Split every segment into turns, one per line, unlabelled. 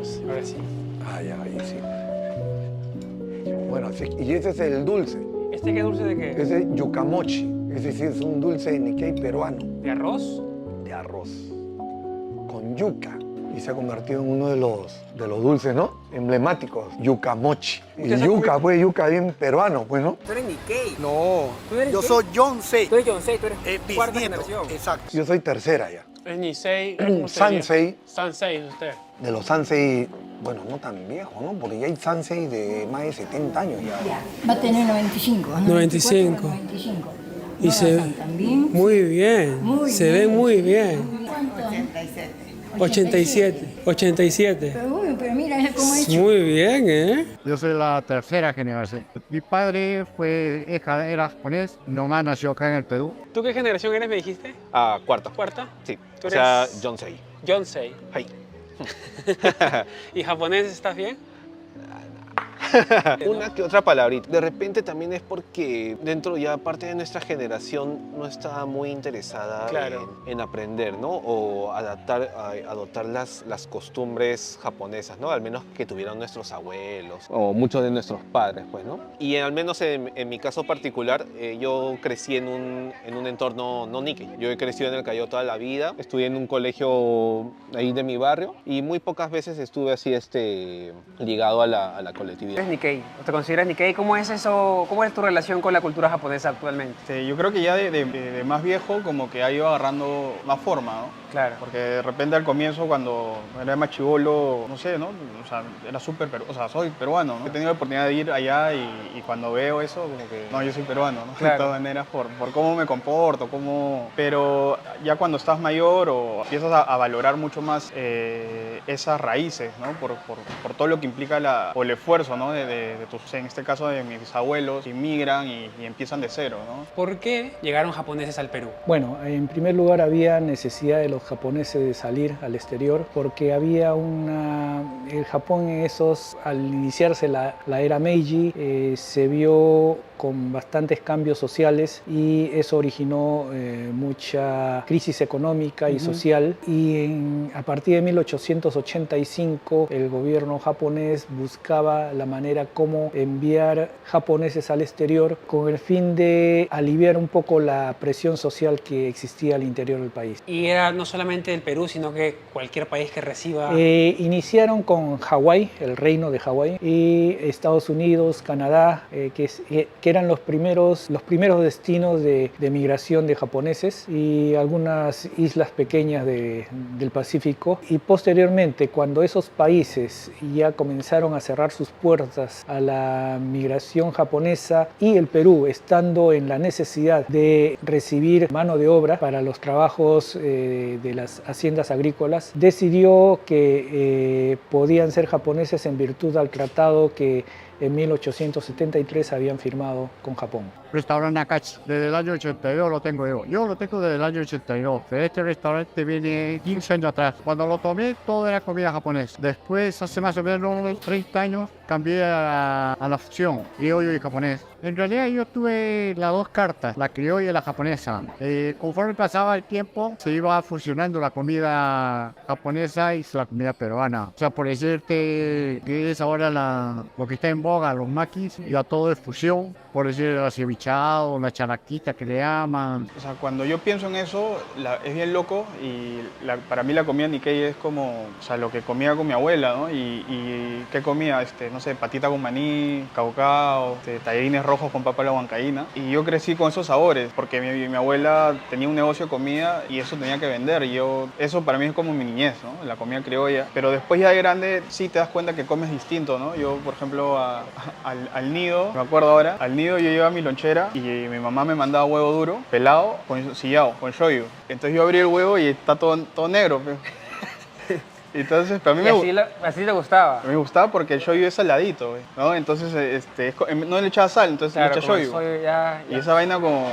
vamos, ahora sí.
Ah, ya, ahí sí. Bueno, y ese es el dulce.
¿Este qué dulce de qué?
Ese es yucamochi. Es decir, es un dulce de Nikkei peruano.
¿De arroz?
De arroz. Con yuca. Y se ha convertido en uno de los dulces, ¿no? Emblemáticos. Yucamochi. Y yuca, pues yuca bien peruano, pues, ¿no?
Tú eres Nikkei.
No,
¿Tú eres
yo
qué?
soy Yonsei.
Tú eres Yonsei, tú eres cuarta
Bisnieto.
generación.
Exacto.
Yo soy tercera ya.
Es Nisei. ¿Cómo se diría?
Sansei.
Sansei es usted.
De los Sansei, bueno, no tan viejo, ¿no? Porque ya hay Sansei de más de 70 años ya.
Ya, va a tener 95.
95.
95.
Y
No
se
danzan tan bien.
muy bien.
Muy
Se
bien.
ven muy bien.
¿Cuánto?
87. 87.
Pero mira cómo he hecho.
Muy bien, ¿eh?
Yo soy la tercera generación. Mi padre era japonés, mi mamá nació acá en el Perú.
¿Tú qué generación eres, me dijiste?
Cuarta.
¿Cuarta?
Sí.
¿Tú
O sea,
eres?
Yonsei.
Yonsei.
Hai.
¿Y japonés estás bien?
Una que otra palabrita. De repente también es porque dentro ya parte de nuestra generación no está muy interesada
Claro.
en aprender, ¿no? O adoptar las costumbres japonesas, ¿no? Al menos que tuvieron nuestros abuelos o muchos de nuestros padres, pues, ¿no? Y al menos en mi caso particular, yo crecí en un entorno no Nikkei. Yo he crecido en el Callao toda la vida, estudié en un colegio ahí de mi barrio y muy pocas veces estuve así ligado a la colectividad.
¿Eres Nikkei? ¿O te consideras Nikkei? ¿Cómo es eso? ¿Cómo es tu relación con la cultura japonesa actualmente?
Yo creo que ya de más viejo como que ha ido agarrando más forma, ¿no?
Claro.
Porque de repente al comienzo cuando era más chibolo, no sé, ¿no? O sea, era súper peruano, o sea, soy peruano, ¿no? He tenido la oportunidad de ir allá y cuando veo eso como que, no, yo soy peruano, ¿no?
Claro.
De todas maneras por cómo me comporto, Pero ya cuando estás mayor o empiezas a valorar mucho más esas raíces, ¿no? Por todo lo que implica o el esfuerzo, ¿no? De tus, en este caso de mis abuelos, inmigran y empiezan de cero, ¿no?
¿Por qué llegaron japoneses al Perú?
Bueno, en primer lugar había necesidad de los japoneses de salir al exterior porque había el Japón al iniciarse la era Meiji se vio con bastantes cambios sociales y eso originó mucha crisis económica y social y a partir de 1885 el gobierno japonés buscaba la manera como enviar japoneses al exterior con el fin de aliviar un poco la presión social que existía al interior del país.
Y era no solamente el Perú, sino que cualquier país que reciba...
Iniciaron con Hawái, el reino de Hawái, y Estados Unidos, Canadá, que eran los primeros destinos de migración de japoneses y algunas islas pequeñas del Pacífico. Y posteriormente, cuando esos países ya comenzaron a cerrar sus puertas a la migración japonesa y el Perú, estando en la necesidad de recibir mano de obra para los trabajos de las haciendas agrícolas, decidió que podían ser japoneses en virtud al tratado que en 1873 habían firmado con Japón.
Restaurante Nakachi, desde el año 82 lo tengo yo. Yo lo tengo desde el año 82. Pero este restaurante viene 15 años atrás. Cuando lo tomé, todo era comida japonesa. Después, hace más o menos unos 30 años, cambié a la fusión, criollo y japonés. En realidad yo tuve las dos cartas, la criolla y la japonesa. Conforme pasaba el tiempo, se iba fusionando la comida japonesa y la comida peruana. O sea, por decirte que es ahora lo que está en boga, los maquis, ya todo es fusión. Por decir el acevichado, la charaquita que le llaman.
O sea, cuando yo pienso en eso, es bien loco y para mí la comida Nikkei es como, o sea, lo que comía con mi abuela, ¿no? Y ¿qué comía? No sé, patita con maní, caucao, tallarines rojos con papa a la huancaína. Y yo crecí con esos sabores porque mi abuela tenía un negocio de comida y eso tenía que vender. Y eso para mí es como mi niñez, ¿no? La comida criolla. Pero después ya de grande sí te das cuenta que comes distinto, ¿no? Yo, por ejemplo, al nido, me acuerdo ahora, al nido yo llevaba mi lonchera y mi mamá me mandaba huevo duro, pelado, sillao, con shoyu. Entonces yo abrí el huevo y está todo negro. Entonces, para mí
así te gustaba.
me gustaba porque el shoyu es saladito, ¿no? Entonces, no le echaba sal, entonces
Claro,
le echa
con el
shoyu.
shoyu ya.
Y esa vaina como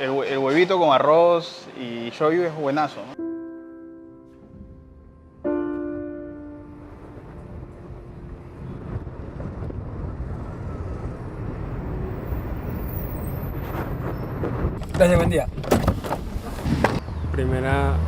el huevito con arroz y shoyu es buenazo, ¿no?
Gracias, buen día.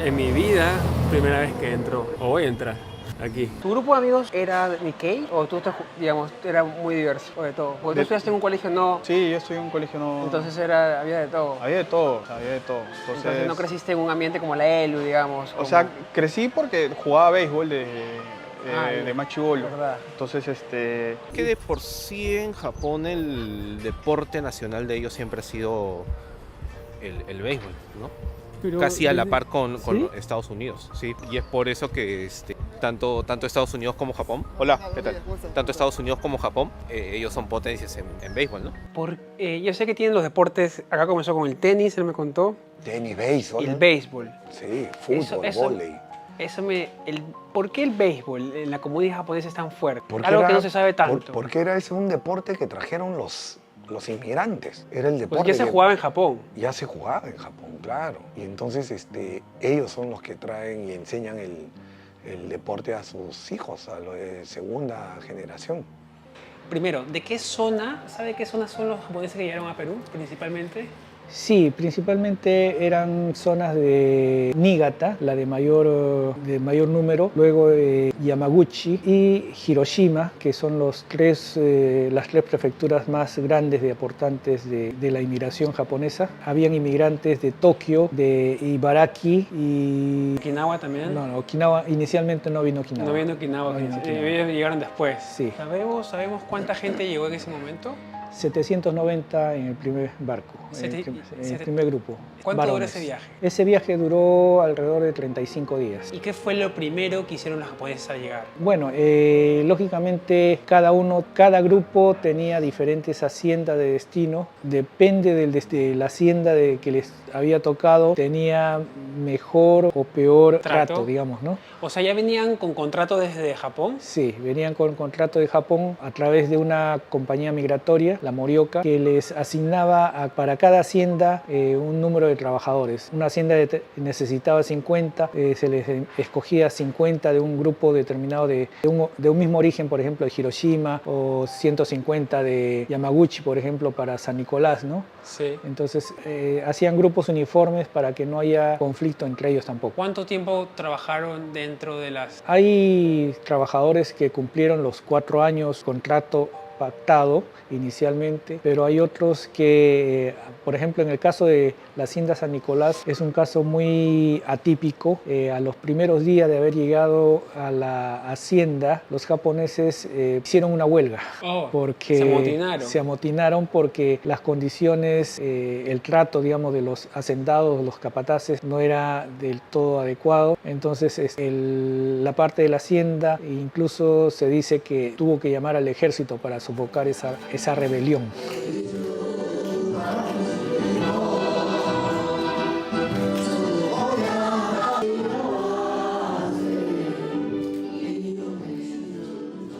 En mi vida, primera vez que entro, o voy a entrar. aquí.
¿Tu grupo de amigos era Nikkei o tú, digamos, era muy diverso o de todo? Porque tú estudiaste en un colegio no...
Sí, yo estoy en un colegio no...
Entonces había de todo.
Había de todo, o sea, había de todo.
Entonces no creciste en un ambiente como la ELU, digamos.
O sea, crecí porque jugaba béisbol de más chibolo.
verdad.
Entonces,
Que de por sí en Japón el deporte nacional de ellos siempre ha sido el béisbol, ¿no?
Pero
Casi a la
desde-
par con
¿Sí?
Estados Unidos, ¿sí? Y es por eso que tanto Estados Unidos como Japón, hola, ¿qué tal? Tanto Estados Unidos como Japón, ellos son potencias en béisbol, ¿no?
Yo sé que tienen los deportes, acá comenzó con el tenis, él me contó,
Tenis, béisbol.
y el béisbol.
Sí, fútbol, vóley.
¿Por qué el béisbol en la comunidad japonesa es tan fuerte?
Porque
Algo
era-
que no se sabe tanto.
Porque era ese un deporte que trajeron los inmigrantes. Era el deporte.
Pues ya se
que-
jugaba en Japón.
Ya se jugaba en Japón, claro. Y entonces ellos son los que traen y enseñan el deporte a sus hijos, a lo de segunda generación.
Primero, ¿de qué zona, sabe qué zona son los japoneses que llegaron a Perú principalmente?
Sí, principalmente eran zonas de Niigata, la de mayor número, luego Yamaguchi y Hiroshima, que son las tres prefecturas más grandes de aportantes de la inmigración japonesa. Habían inmigrantes de Tokio, de Ibaraki y...
Okinawa también.
No, Okinawa, inicialmente no vino Okinawa.
No viendo Okinawa,
No vino Okinawa.
ellos llegaron después.
Sí.
¿Sabemos cuánta gente llegó en ese momento?
790 en el primer barco, en el primer grupo.
¿Cuánto duró
varones.
ese viaje?
Ese viaje duró alrededor de 35 días.
¿Y qué fue lo primero que hicieron los japoneses al llegar?
Bueno, lógicamente cada grupo tenía diferentes haciendas de destino. Depende de la hacienda que les había tocado, tenía mejor o peor trato, digamos, ¿no?
O sea, ¿ya venían con contrato desde Japón?
Sí, venían con contrato de Japón a través de una compañía migratoria, la Morioka, que les asignaba para cada hacienda un número de trabajadores. Una hacienda necesitaba 50, se les escogía 50 de un grupo determinado de un mismo origen, por ejemplo, de Hiroshima, o 150 de Yamaguchi, por ejemplo, para San Nicolás, ¿no?
Sí.
Entonces, hacían grupos uniformes para que no haya conflicto entre ellos tampoco.
¿Cuánto tiempo trabajaron dentro de las...?
Hay trabajadores que cumplieron los 4 años contrato pactado inicialmente, pero hay otros que, por ejemplo, en el caso de la hacienda San Nicolás, es un caso muy atípico. A los primeros días de haber llegado a la hacienda, los japoneses hicieron una huelga. Porque se amotinaron porque las condiciones, el trato, digamos, de los hacendados, los capataces, no era del todo adecuado. Entonces, la parte de la hacienda incluso se dice que tuvo que llamar al ejército para sofocar esa rebelión.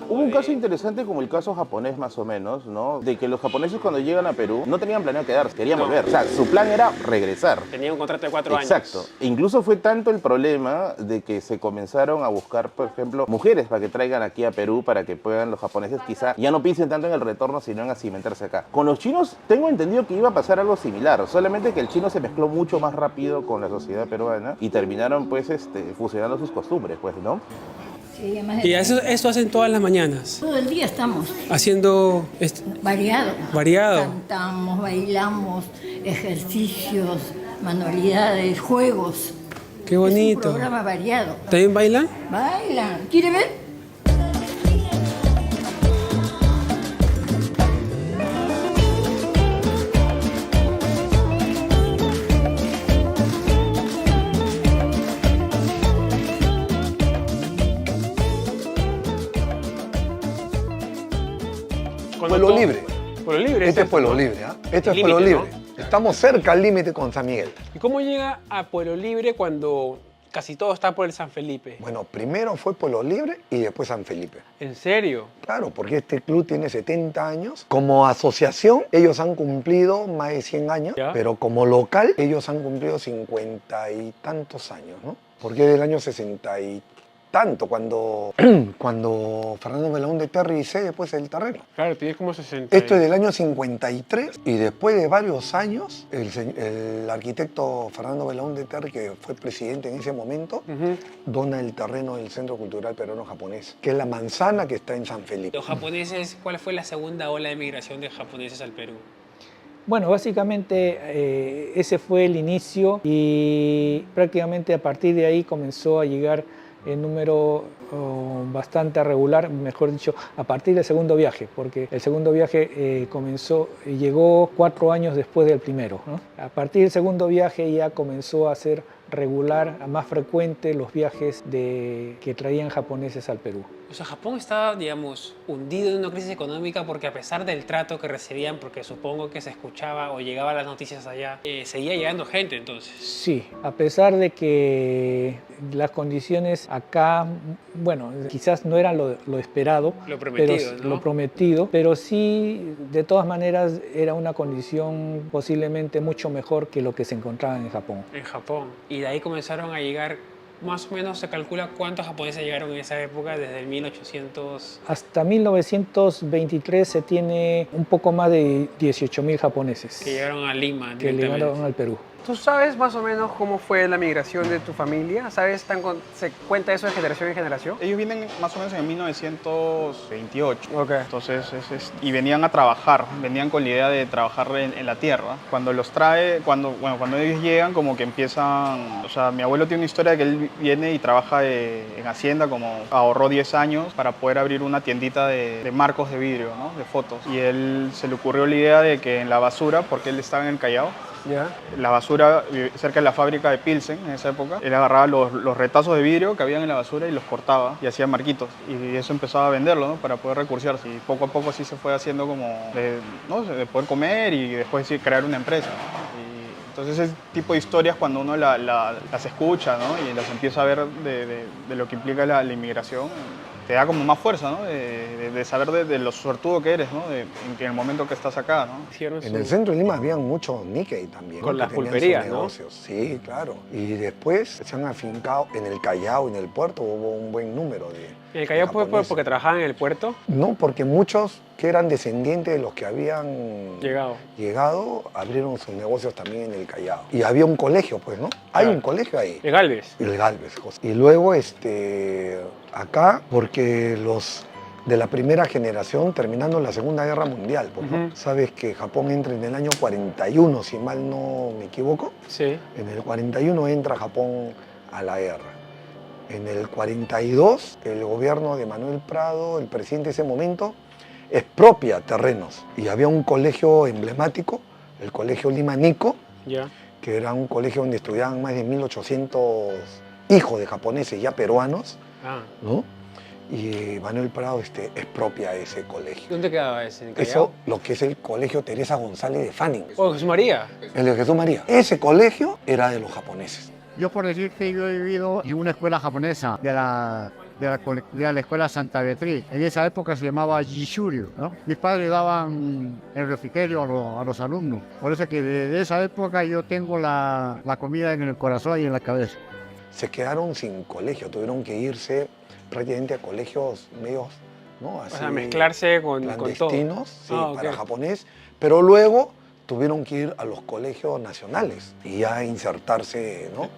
Hubo un caso interesante como el caso japonés más o menos, ¿no? De que los japoneses cuando llegan a Perú no tenían planeado quedarse, querían volver. O sea, su plan era regresar.
Tenían un contrato de 4 años.
Exacto. E incluso fue tanto el problema de que se comenzaron a buscar, por ejemplo, mujeres para que traigan aquí a Perú para que puedan los japoneses quizá ya no piensen tanto en el retorno, sino en cimentarse acá. Con los chinos tengo entendido que iba a pasar algo similar, solamente que el chino se mezcló mucho más rápido con la sociedad peruana y terminaron pues fusionando sus costumbres, pues, ¿no?
Sí, además
Y eso hacen todas las mañanas,
todo el día estamos
haciendo
variado.
variado.
Cantamos, bailamos, ejercicios, manualidades, juegos.
Qué
Es un
bonito.
programa variado.
¿También bailan?
Bailan. ¿Quiere ver?
Pueblo Libre.
Pueblo Libre.
Este es
esto,
Pueblo
¿no?
Libre, ¿ah? Este es
Límite,
Pueblo
¿no?
Libre. Estamos cerca al límite con San Miguel.
¿Y cómo llega a Pueblo Libre cuando casi todo está por el San Felipe?
Bueno, primero fue Pueblo Libre y después San Felipe.
¿En serio?
Claro, porque este club tiene 70 años. Como asociación, ellos han cumplido más de 100 años,
¿Ya?
pero como local, ellos han cumplido 50 y tantos años, ¿no? Porque es del año 63, tanto cuando, cuando Fernando Belaúnde Terry cede pues el terreno.
Claro, tienes como 60.
Esto es del año 53 y después de varios años, el arquitecto Fernando Belaúnde Terry, que fue presidente en ese momento, dona el terreno del Centro Cultural Peruano-Japonés, que es la manzana que está en San Felipe.
Los japoneses, ¿cuál fue la segunda ola de migración de japoneses al Perú?
Bueno, básicamente ese fue el inicio y prácticamente a partir de ahí comenzó a llegar el número bastante regular, mejor dicho, a partir del segundo viaje, porque el segundo viaje llegó 4 años después del primero, ¿no? A partir del segundo viaje ya comenzó a ser regular, más frecuente los viajes que traían japoneses al Perú.
O sea, Japón estaba, digamos, hundido en una crisis económica porque a pesar del trato que recibían, porque supongo que se escuchaba o llegaban las noticias allá, seguía llegando gente entonces.
Sí, a pesar de que las condiciones acá, bueno, quizás no eran lo esperado,
Lo prometido,
pero,
¿no?
lo prometido, pero sí, de todas maneras, era una condición posiblemente mucho mejor que lo que se encontraba en Japón.
En Japón. Y de ahí comenzaron a llegar, más o menos se calcula cuántos japoneses llegaron en esa época, desde el 1800.
Hasta 1923 se tiene un poco más de 18.000 japoneses
Que llegaron a Lima
que
directamente.
llegaron al Perú.
¿Tú sabes más o menos cómo fue la migración de tu familia? ¿Sabes? ¿Se cuenta eso de generación en generación?
Ellos vienen más o menos en 1928.
Ok.
Entonces, y venían a trabajar, venían con la idea de trabajar en la tierra. Cuando los trae, cuando ellos llegan, como que empiezan, o sea, mi abuelo tiene una historia de que él viene y trabaja en Hacienda, como ahorró 10 años para poder abrir una tiendita de marcos de vidrio, ¿no? De fotos. Y él se le ocurrió la idea de que en la basura, porque él estaba en el Callao,
¿Ya?
la basura cerca de la fábrica de Pilsen en esa época, él agarraba los retazos de vidrio que habían en la basura y los cortaba y hacía marquitos, y eso empezaba a venderlo, ¿no? Para poder recursearse, y poco a poco así se fue haciendo como ¿no? De poder comer y después sí crear una empresa, ¿no? Y entonces ese tipo de historias, cuando uno las escucha, ¿no? Y las empieza a ver de lo que implica la inmigración, te da como más fuerza, ¿no? De saber de lo suertudo que eres, ¿no? En el momento que estás acá, ¿no?
En el centro de Lima habían muchos Nikkei también.
Con
¿no?
las
Que tenían
pulperías,
sus
¿no?
negocios. Sí, claro. Y después se han afincado en el Callao, en el puerto, hubo un buen número de
¿En el Callao fue
japoneses.
porque trabajaban en el puerto?
No, porque muchos que eran descendientes de los que habían llegado abrieron sus negocios también en el Callao. Y había un colegio, pues, ¿no? Hay un colegio ahí.
¿En Galvez?
El Galvez, José. Y luego, acá, porque los de la primera generación, terminando la Segunda Guerra Mundial, pues, ¿no? Sabes que Japón entra en el año 41, si mal no me equivoco.
Sí.
En el 41 entra Japón a la guerra. En el 42, el gobierno de Manuel Prado, el presidente de ese momento, expropia terrenos. Y había un colegio emblemático, el Colegio Lima Nico, que era un colegio donde estudiaban más de 1.800 hijos de japoneses ya peruanos, ¿no? Y Manuel Prado expropia ese colegio.
¿Dónde quedaba ese? ¿En el Callao?
Eso, lo que es el Colegio Teresa González de Fanning.
¿O Jesús María?
El de Jesús María. Ese colegio era de los japoneses.
Yo por decir que yo he vivido en una escuela japonesa de la escuela Santa Beatriz. En esa época se llamaba Jishuryu, ¿no? Mis padres daban el refrigerio a los alumnos. Por eso que desde esa época yo tengo la comida en el corazón y en la cabeza.
Se quedaron sin colegio, tuvieron que irse prácticamente a colegios medios, ¿no? Así,
O sea, mezclarse con todo.
clandestinos, sí,
Ah,
para
ok.
japonés, pero luego tuvieron que ir a los colegios nacionales y ya insertarse, ¿no?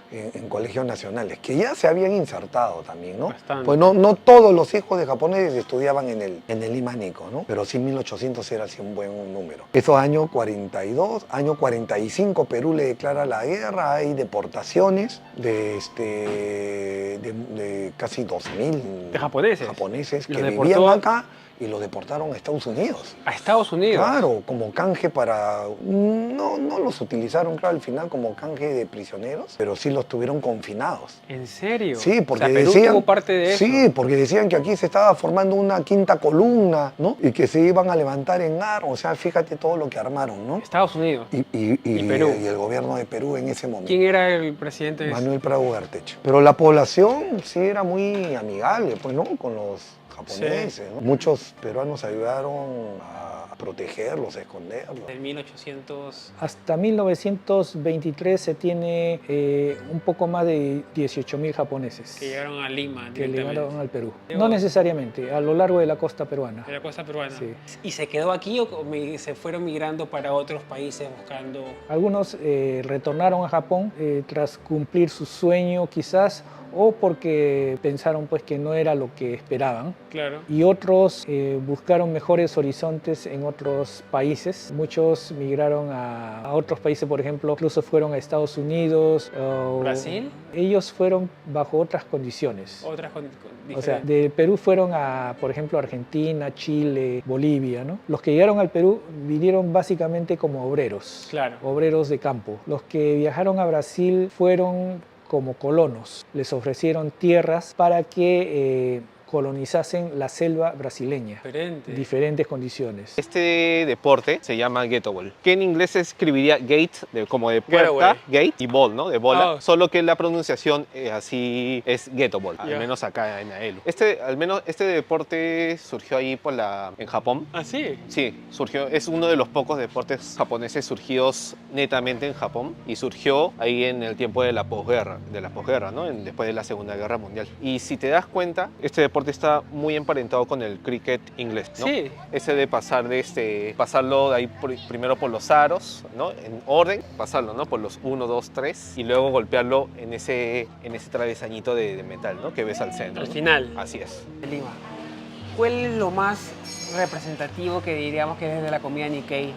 En colegios nacionales, que ya se habían insertado también, ¿no?
Bastante.
Pues no todos los hijos de japoneses estudiaban en el Lima Nico, ¿no? Pero sí 1.800 era así un buen número. Esos años 42, año 45 Perú le declara la guerra, hay deportaciones de casi 2.000
¿De japoneses?
japoneses que
¿Los
vivían
deportó
acá y los deportaron a Estados Unidos.
¿A Estados Unidos?
Claro, como canje para... No los utilizaron, claro, al final como canje de prisioneros, pero sí los tuvieron confinados.
¿En serio?
Sí, porque
o sea, Perú
decían...
tuvo parte de eso.
Sí, porque decían que aquí se estaba formando una quinta columna, ¿no? Y que se iban a levantar en armas, o sea, fíjate todo lo que armaron, ¿no?
Estados Unidos.
Y
Perú.
Y el gobierno de Perú en ese momento.
¿Quién era el presidente?
Manuel Prado Ugarteche. Pero la población sí era muy amigable, pues, ¿no? Con los japoneses, ¿no? Muchos peruanos ayudaron a protegerlos, a esconderlos.
En 1800...
Hasta 1923 se tiene un poco más de 18.000 japoneses
que llegaron a Lima
que
directamente.
llegaron al Perú. No necesariamente, a lo largo de la costa peruana.
De la costa peruana.
Sí.
¿Y se quedó aquí o se fueron migrando para otros países buscando...?
Algunos retornaron a Japón tras cumplir su sueño quizás, o porque pensaron pues que no era lo que esperaban.
Claro.
Y otros buscaron mejores horizontes en otros países. Muchos migraron a otros países, por ejemplo, incluso fueron a Estados Unidos.
¿Brasil?
Ellos fueron bajo otras condiciones.
Otras
O sea, de Perú fueron a, por ejemplo, Argentina, Chile, Bolivia, ¿no? Los que llegaron al Perú vinieron básicamente como obreros.
Claro.
Obreros de campo. Los que viajaron a Brasil fueron como colonos. Les ofrecieron tierras para que colonizasen la selva brasileña. Diferentes condiciones.
Este deporte se llama ghetto ball, que en inglés se escribiría gate, como de puerta, gate, y ball, ¿no? De bola, solo que la pronunciación así es ghetto ball, al menos acá en Aelu. Este deporte surgió ahí en Japón.
¿Ah, sí?
Sí, surgió, es uno de los pocos deportes japoneses surgidos netamente en Japón y surgió ahí en el tiempo de la posguerra, ¿no? Después de la Segunda Guerra Mundial. Y si te das cuenta, este deporte está muy emparentado con el cricket inglés, ¿no?
Sí.
Ese de pasarlo de ahí primero por los aros, ¿no? En orden, pasarlo, ¿no? Por los 1, 2, 3 y luego golpearlo en ese travesañito de metal, ¿no? Que ves al centro.
Al
¿no?
final.
Así es.
De Lima. ¿Cuál es lo más representativo que diríamos que es de la comida Nikkei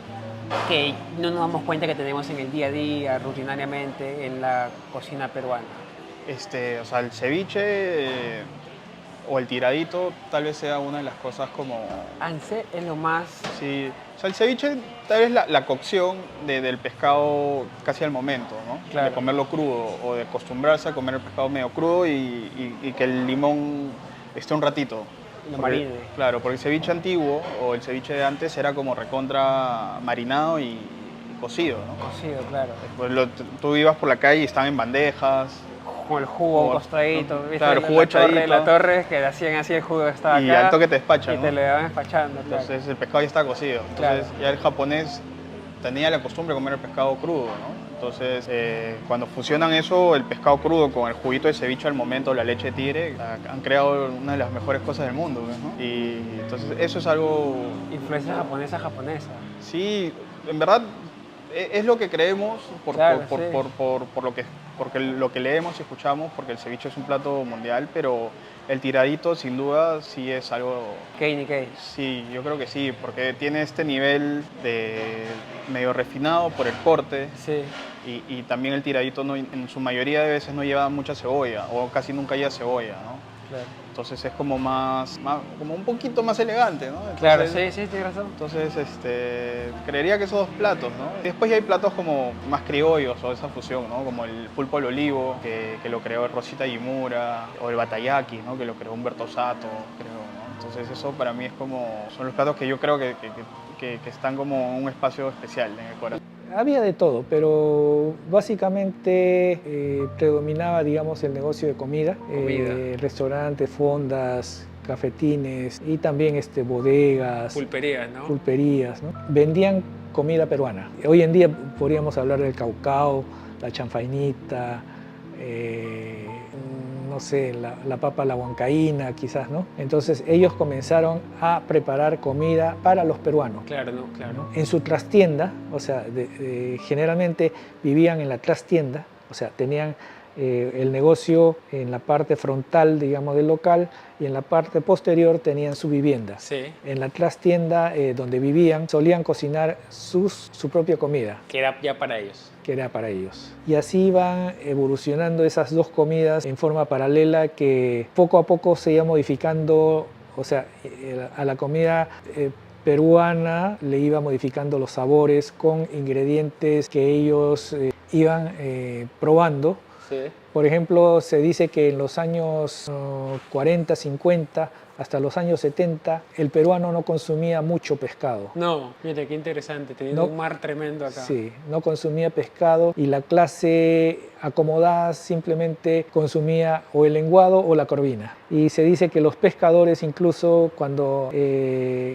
que no nos damos cuenta que tenemos en el día a día, rutinariamente, en la cocina peruana?
O sea, el ceviche o el tiradito tal vez sea una de las cosas como...
Anse es lo más...
Sí, o sea, el ceviche tal vez la cocción del pescado casi al momento, ¿no?
Claro.
De comerlo crudo o de acostumbrarse a comer el pescado medio crudo y que el limón esté un ratito.
Lo marine.
Claro, porque el ceviche antiguo o el ceviche de antes era como recontra marinado y cocido, ¿no?
Cocido, claro.
Pues tú ibas por la calle y estaban en bandejas.
Con el jugo costadito, ¿viste?
Claro, jugo echadito.
La torre que hacían así, el jugo estaba acá.
Y al toque te despachan,
Y
¿no?
te lo iban despachando, claro.
Entonces el pescado ya está cocido. Entonces ya el japonés tenía la costumbre de comer el pescado crudo, ¿no? Entonces cuando fusionan eso, el pescado crudo con el juguito de ceviche al momento, la leche de tigre, han creado una de las mejores cosas del mundo, ¿no? Y entonces eso es algo...
Influencia japonesa.
Sí, en verdad es lo que creemos porque lo que leemos y escuchamos, porque el ceviche es un plato mundial, pero el tiradito sin duda sí es algo...
Nikkei.
Sí, yo creo que sí, porque tiene este nivel de medio refinado por el corte.
Sí.
Y también el tiradito en su mayoría de veces no lleva mucha cebolla, o casi nunca lleva cebolla, ¿no?
Claro.
Entonces es como como un poquito más elegante, ¿no? Entonces,
Claro, sí, tienes razón.
Entonces, creería que esos dos platos, ¿no? Y después ya hay platos como más criollos o esa fusión, ¿no? Como el pulpo al olivo, que lo creó Rosita Yimura, o el batayaki, ¿no? Que lo creó Humberto Sato, creo, ¿no? Entonces eso para mí son los platos que yo creo que están como en un espacio especial en el corazón.
Había de todo, pero básicamente predominaba, digamos, el negocio de comida. Restaurantes, fondas, cafetines y también bodegas. Pulperías, ¿no? Vendían comida peruana. Hoy en día podríamos hablar del caucao, la chanfainita, no sé, la papa a la huancaína quizás, ¿no? Entonces ellos comenzaron a preparar comida para los peruanos.
Claro, ¿no? Claro.
En su trastienda, o sea, generalmente vivían en la trastienda, o sea, tenían el negocio en la parte frontal, digamos, del local, y en la parte posterior tenían su vivienda.
Sí.
En la trastienda donde vivían solían cocinar su propia comida.
Que era ya para ellos.
Que era para ellos. Y así iban evolucionando esas dos comidas en forma paralela que poco a poco se iba modificando, o sea, a la comida peruana le iba modificando los sabores con ingredientes que ellos iban probando.
Sí.
Por ejemplo, se dice que en los años 40, 50, hasta los años 70, el peruano no consumía mucho pescado.
No, mire, qué interesante, teniendo
No.
un mar tremendo acá.
Sí, no consumía pescado y la clase acomodada simplemente consumía o el lenguado o la corvina. Y se dice que los pescadores incluso cuando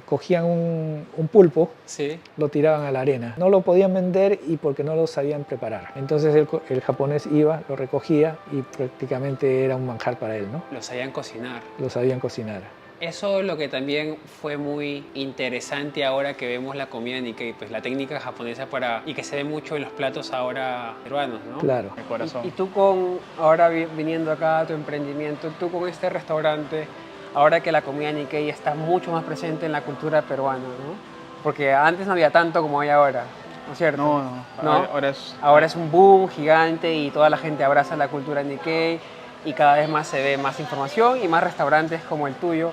cogían un pulpo,
Sí.
lo tiraban a la arena. No lo podían vender y porque no lo sabían preparar. Entonces el japonés iba, lo recogía y prácticamente era un manjar para él, ¿no?
Lo sabían cocinar.
Lo sabían cocinar.
Eso es lo que también fue muy interesante ahora que vemos la comida Nikkei, pues la técnica japonesa y que se ve mucho en los platos ahora peruanos, ¿no?
Claro.
Mi corazón.
Y tú ahora viniendo acá a tu emprendimiento, tú con este restaurante, ahora que la comida Nikkei está mucho más presente en la cultura peruana, ¿no? Porque antes no había tanto como hay ahora, ¿no es cierto?
No, no.
¿No?
Ahora
Es un boom gigante y toda la gente abraza la cultura Nikkei y cada vez más se ve más información y más restaurantes como el tuyo.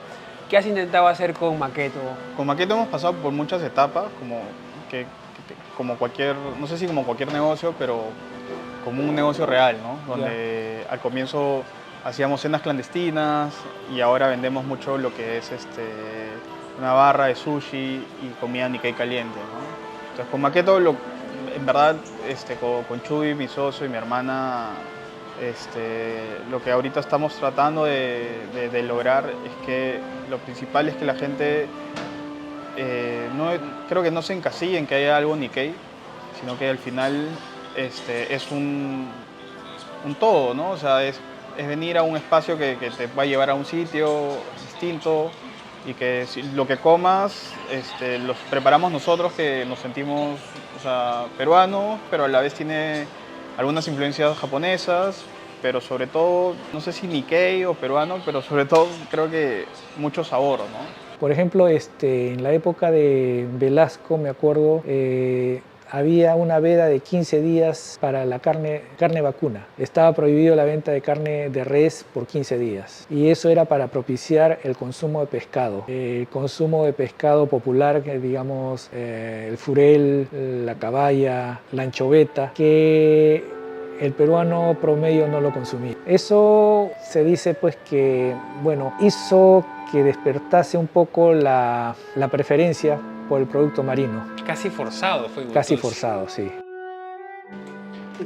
¿Qué has intentado hacer con Maqueto?
Con Maqueto hemos pasado por muchas etapas, como cualquier, no sé si como cualquier negocio, pero como un negocio real, ¿no? Donde al comienzo hacíamos cenas clandestinas y ahora vendemos mucho lo que es una barra de sushi y comida Nikkei caliente, ¿no? Entonces con Maqueto, en verdad, con Chuy, mi socio y mi hermana, lo que ahorita estamos tratando de lograr es que lo principal es que la gente creo que no se encasille en que haya algo Nikkei, sino que al final es un todo, ¿no? O sea, es venir a un espacio que te va a llevar a un sitio distinto y que lo que comas los preparamos nosotros, que nos sentimos, o sea, peruanos, pero a la vez tiene algunas influencias japonesas, pero sobre todo, no sé si Nikkei o peruano, pero sobre todo creo que mucho sabor, ¿no?
Por ejemplo, en la época de Velasco, me acuerdo, había una veda de 15 días para la carne vacuna. Estaba prohibido la venta de carne de res por 15 días. Y eso era para propiciar el consumo de pescado. El consumo de pescado popular, digamos, el furel, la caballa, la anchoveta, que el peruano promedio no lo consumía. Eso se dice pues que, bueno, hizo que despertase un poco la preferencia por el producto marino.
Casi forzado fue.
Casi
entonces.
forzado, sí.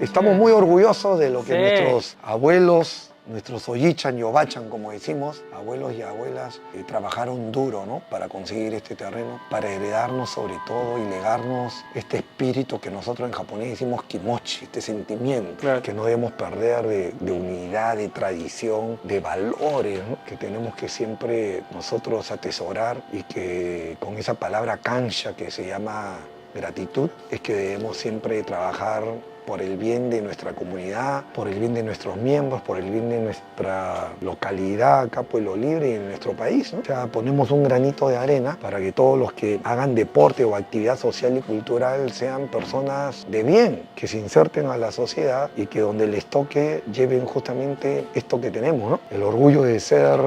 Estamos muy orgullosos de lo que
Sí.
nuestros abuelos, nuestros oyichan y obachan, como decimos, abuelos y abuelas, trabajaron duro, ¿no? Para conseguir este terreno, para heredarnos sobre todo y legarnos este espíritu que nosotros en japonés decimos kimochi, este sentimiento
Claro.
que no debemos perder de unidad, de tradición, de valores, ¿no? Que tenemos que siempre nosotros atesorar y que con esa palabra kansha que se llama gratitud, es que debemos siempre trabajar por el bien de nuestra comunidad, por el bien de nuestros miembros, por el bien de nuestra localidad acá, Pueblo Libre, y en nuestro país, ¿no? O sea, ponemos un granito de arena para que todos los que hagan deporte o actividad social y cultural sean personas de bien, que se inserten a la sociedad y que donde les toque lleven justamente esto que tenemos, ¿no? El orgullo de ser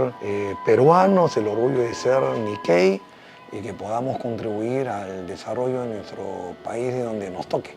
peruanos, el orgullo de ser Nikkei, y que podamos contribuir al desarrollo de nuestro país de donde nos toque.